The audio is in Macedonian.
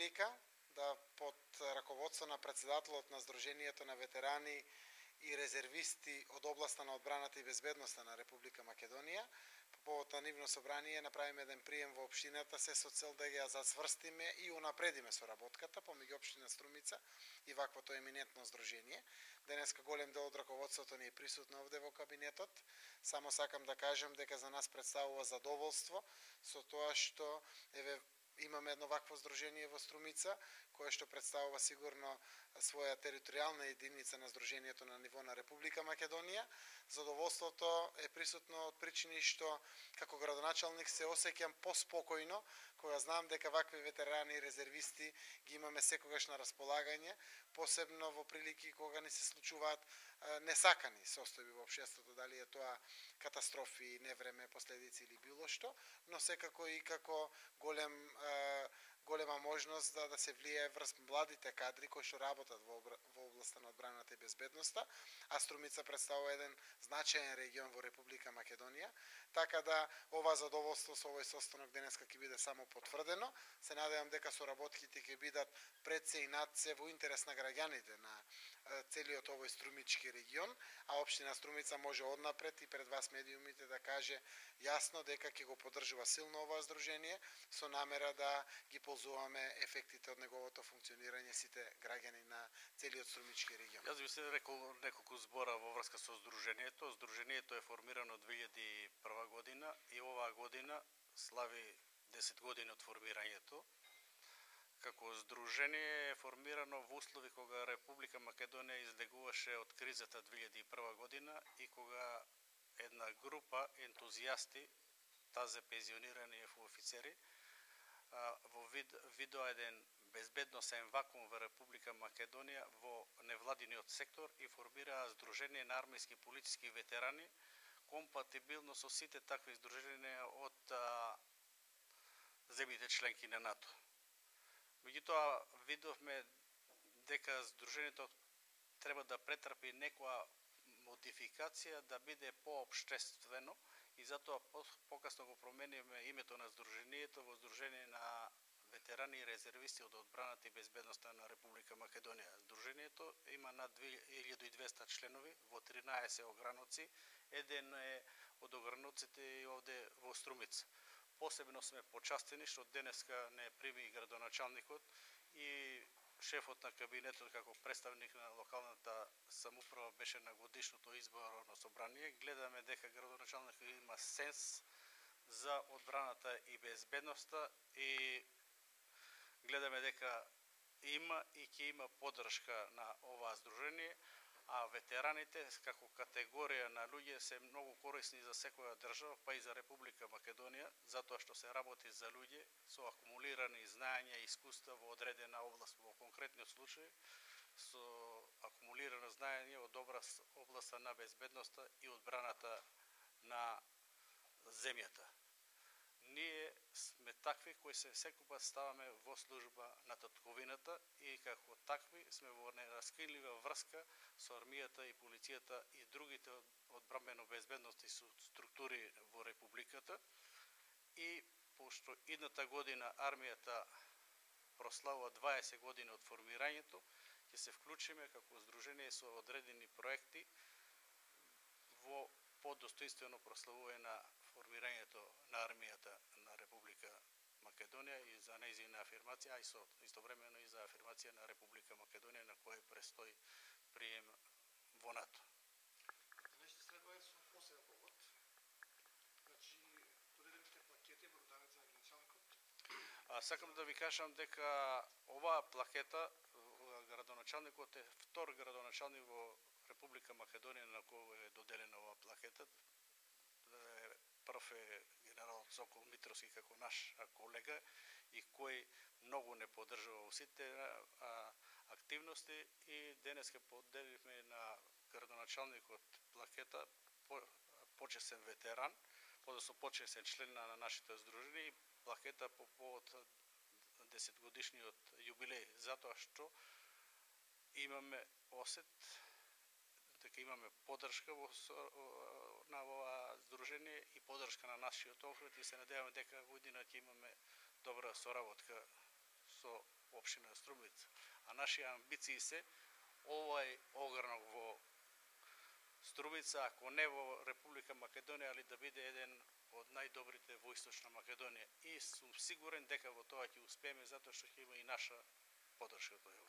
прилика да под раководство на председателот на Сдруженијето на ветерани и резервисти од областа на одбраната и безбедноста на Република Македонија, по повод на нивно собрание направиме еден прием во општината се со цел да ја зацврстиме и унапредиме соработката помеѓу општина Струмица и ваквото еминентно здружение. Денеска голем дел од раководството ни е присутно овде во кабинетот. Само сакам да кажам дека за нас представува задоволство со тоа што имаме едно вакво здружение во Струмица, кое што представува сигурно своја територијална единица на здружението на ниво на Република Македонија. Задоволството е присутно од причини што како градоначалник се осеќам поспокојно кога знам дека вакви ветерани и резервисти ги имаме секогаш на располагање, посебно во прилики кога ни се случуваат несакани состојби во општеството, дали е тоа катастрофи, невреме, последици или било што, но секако и како голема можност да се влијае врз младите кадри кои што работат во областа на одбраната и безбедноста, а Струмица представува еден значаен регион во Република Македонија, така да ова задоволство со овој состанок денеска ќе биде само потврдено. Се надевам дека соработките ќе бидат пред се и над се во интерес на граѓаните на целиот овој струмички регион, а општина Струмица може однапред и пред вас медиумите да каже јасно дека ќе го поддржува силно ова здружение со намера да ги ползуваме ефектите од неговото функционирање сите граѓани на целиот струмички регион. Јас би се рекол неколку збора во врска со здружението. Здружението е формирано 2001 година и оваа година слави 10 години од формирањето. Како здружение е формирано во услови кога Република Македонија излегуваше од кризата 2001 година и кога една група ентузијасти, тазе пензионирани офицери, во видоа еден безбедносен вакуум во Република Македонија во невладиниот сектор и формираа Здружение на армијски и полициски ветерани, компатибилно со сите такви здруженија од земјите членки на НАТО. Меѓутоа, видовме дека здружението треба да претрпи некоја модификација да биде поопштествено и затоа покасно го промениме името на здружението во Здружение на ветерани и резервисти од одбраната и безбедноста на Република Македонија. Здружението има над 2200 членови во 13 ограноци. Еден е од ограноците и овде во Струмица. Посебно сме почастени што денеска не прими градоначалникот и шефот на кабинетот како представник на локалната самоуправа беше на годишното изборно собрание. Гледаме дека градоначалникот има сенс за одбраната и безбедноста и гледаме дека има и ќе има поддршка на оваа здружение, а ветераните како категорија на луѓе се многу корисни за секоја држава, па и за Република Македонија, затоа што се работи за луѓе со акумулирани знаења и искуства во одредена област. Во конкретниот случај со акумулирано знаење од областа на безбедноста и одбраната на земјата. Ние сме такви кои се секогаш ставаме во служба на татковината и како такви сме во нераскинлива врска со армијата и полицијата и другите одбранбено-безбедности структури во Републиката. И пошто идната година армијата прославува 20 години од формирањето, ќе се вклучиме како здружение со одредени проекти во подостојствено прославување на формирањето на армијата на Република Македонија и за нејзина афирмација, а и истовремено и за афирмација на Република Македонија на која престои прием во НАТО. Нешто следува со посебен повод. Значи, доделивте плакети благодарни за градоначалникот. Сакам да ви кажам дека оваа плакета градоначалникот е втор градоначалник во Република Македонија на кој е доделена оваа плакета. Прв е генерал Сокол Митровски како наш колега и кој многу не поддржува во сите активности и денеска поделивме на градоначалникот плакета почесен ветеран, односно почесен член на нашите здружение и плакета по повод 10 годишниот јубилеј, затоа што имаме осет дека имаме поддршка на ова здружение и поддршка на нашиот окрет и се надеваме дека во иднина ќе имаме добра соработка со со општина Струмица. А наши амбиции се овај огранок во Струмица, ако не во Република Македонија, али да биде еден од најдобрите во Источна Македонија. И сум сигурен дека во тоа ќе успееме, затоа што ќе има и наша поддршка од